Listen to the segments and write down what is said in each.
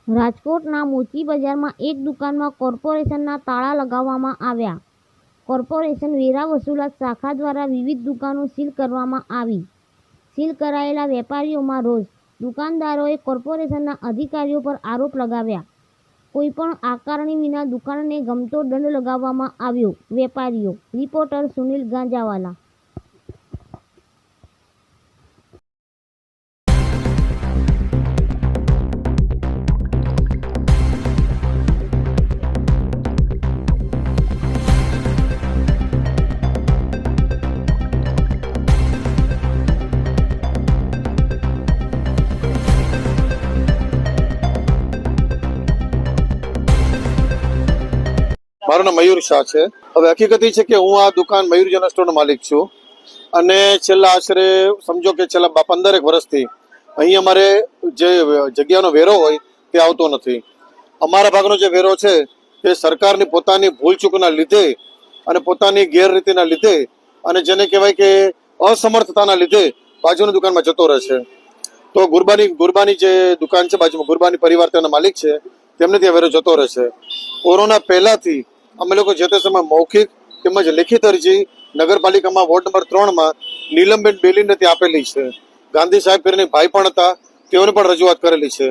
રાજકોટના મોચી બજારમાં એક દુકાનમાં કોર્પોરેશનના તાળા લગાવવામાં આવ્યા. કોર્પોરેશન વેરા વસૂલાત શાખા દ્વારા વિવિધ દુકાનો સીલ કરવામાં આવી. સીલ કરાયેલા વેપારીઓમાં રોષ. દુકાનદારોએ કોર્પોરેશનના અધિકારીઓ પર આરોપ લગાવ્યા. કોઈપણ આકારણી વિના દુકાનને ગમતો દંડ લગાવવામાં આવ્યો. વેપારીઓ. રિપોર્ટર સુનિલ ગાંજાવાલા. મારું નામ મયુર શાહ છે. હવે હકીકત એ છે કે હું આ દુકાન મયુર જનરલ સ્ટોરનો માલિક છું અને છેલ્લા આશરે સમજો કે છેલ્લા 15 વર્ષથી અહીં અમારે જે જગ્યાનો વેરો હોય તે આવતો નથી. અમારા ભાગનો જે વેરો છે તે સરકારની પોતાની ભૂલચૂકના લીધે અને પોતાની ગેરરીતિના લીધે અને જેને કહેવાય કે અસમર્થતાના લીધે બાજુની દુકાનમાં જતો રહે છે. તો ગુરબાની જે દુકાન છે બાજુમાં, ગુરબાની પરિવાર તેના માલિક છે, તેમને ત્યાં વેરો જતો રહે છે. કોરોના પહેલાથી અમે લોકો જે તે સમય મૌખિક તેમજ લેખિત અરજી નગરપાલિકામાં વોર્ડ નંબર 3માં નીલમબેન બેલીને ત્યાં આપેલી છે. ગાંધી સાહેબ કરીને ભાઈ પણ હતા, તેઓને પણ રજૂઆત કરેલી છે.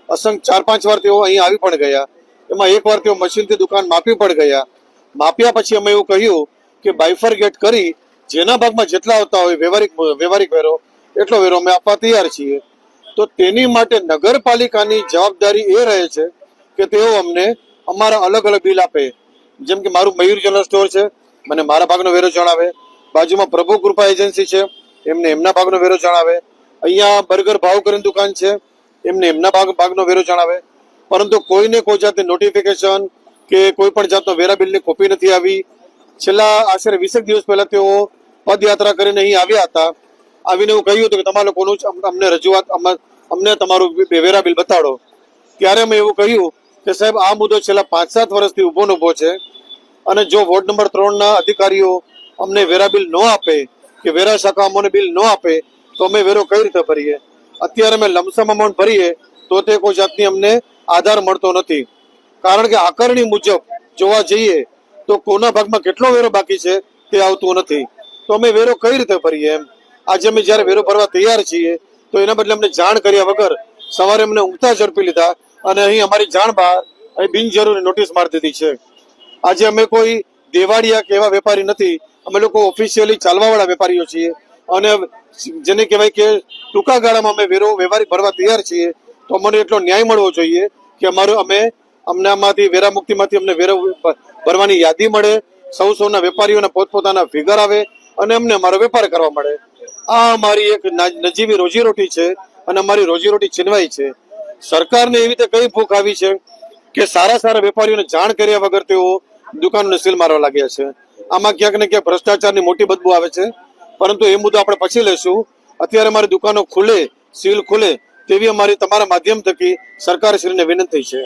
અસંખ્ય 4-5 વાર તેઓ અહીં આવી પણ ગયા. એમાં એક વાર તેઓ મશીનથી દુકાન માપી પણ ગયા. માપ્યા પછી અમે એવું કહ્યું કે બાયફરગેટ કરી જેના ભાગમાં જેટલા આવતા હોય વ્યવહારિક વેરો એટલો વેરો અમે આપવા તૈયાર છીએ. તો તેની માટે નગરપાલિકાની જવાબદારી એ રહે છે કે તેઓ અમને અમારા અલગ અલગ બિલ આપે. જેમ કે મારું મયુર જનરલ સ્ટોર છે, મને મારા ભાગનો વેરો જણાવે. બાજુમાં પ્રભુ કૃપા એજન્સી છે, એમને એમના ભાગનો વેરો જણાવે. અહીંયા બર્ગર ભાવ કરીને દુકાન છે, એમને એમના ભાગનો વેરો જણાવે. પરંતુ કોઈને કોઈ જાતની નોટિફિકેશન કે કોઈ પણ જાતનો વેરા બિલની કોપી નથી આવી. છેલ્લા આશરે 20 દિવસ પહેલા તેઓ પદયાત્રા કરીને અહીં આવ્યા હતા. આવીને એવું કહ્યું હતું કે તમારા લોકોનું અમને રજૂઆત, અમને તમારું વેરા બિલ બતાડો. ત્યારે અમે એવું કહ્યું કે સાહેબ આ મુદ્દો છેલ્લા 5-7 વર્ષથી ઊભો છે અને જો વોર્ડ નંબર 3ના અધિકારીઓ અમને વેરા બિલ ન આપે કે વેરા શાખા અમને બિલ ન આપે તો અમે વેરો કઈ રીતે ભરીએ? અત્યારે અમે લમસમ અમાઉન્ટ ભરીએ તો તે કોઈ જાતની અમને આધાર મળતો નથી. કારણ કે આકારણી મુજબ જોવા જઈએ તો કોના ભાગમાં કેટલો વેરો બાકી છે તે આવતું નથી. તો અમે વેરો કઈ રીતે ભરીએ? એમ આજે અમે જ્યારે વેરો ભરવા તૈયાર છીએ તો એના બદલે અમને જાણ કર્યા વગર સવારે અમને ઊંઘતા ઝડપી લીધા અને અહીં અમારી જાણ બહાર અહીં બિનજરૂરી નોટિસ મારી દીધી છે. આજે અમે કોઈ દેવાળિયા કે એવા વેપારી નથી, અમે લોકો ઓફિશિયલી ચાલવાવાળા વેપારીઓ છીએ અને જેને કહેવાય કે ટૂંકા ગાળામાં અમે વેરો વ્યવહારિક ભરવા તૈયાર છીએ. તો અમને એટલો ન્યાય મળવો જોઈએ કે અમને આમાંથી વેરા મુક્તિમાંથી અમને વેરો ભરવાની યાદી મળે, સૌના વેપારીઓના પોતપોતાના ફિગર આવે અને અમને અમારો વેપાર કરવા મળે. આ અમારી એક નજીવી રોજીરોટી છે અને અમારી રોજીરોટી છીનવાઈ છે. સરકારને એવી રીતે કઈ ભૂખ આવી છે કે સારા વેપારીઓને જાણ કર્યા વગર તેઓ દુકાનોને સીલ મારવા લાગ્યા છે. આમાં ક્યાંક ને ક્યાંક ભ્રષ્ટાચારની મોટી બદબુ આવે છે, પરંતુ એ મુદ્દો આપણે પછી લેશું. અત્યારે અમારી દુકાનો ખુલે, સીલ ખુલે તેવી અમારી તમારા માધ્યમ થકી સરકારશ્રીને વિનંતી છે.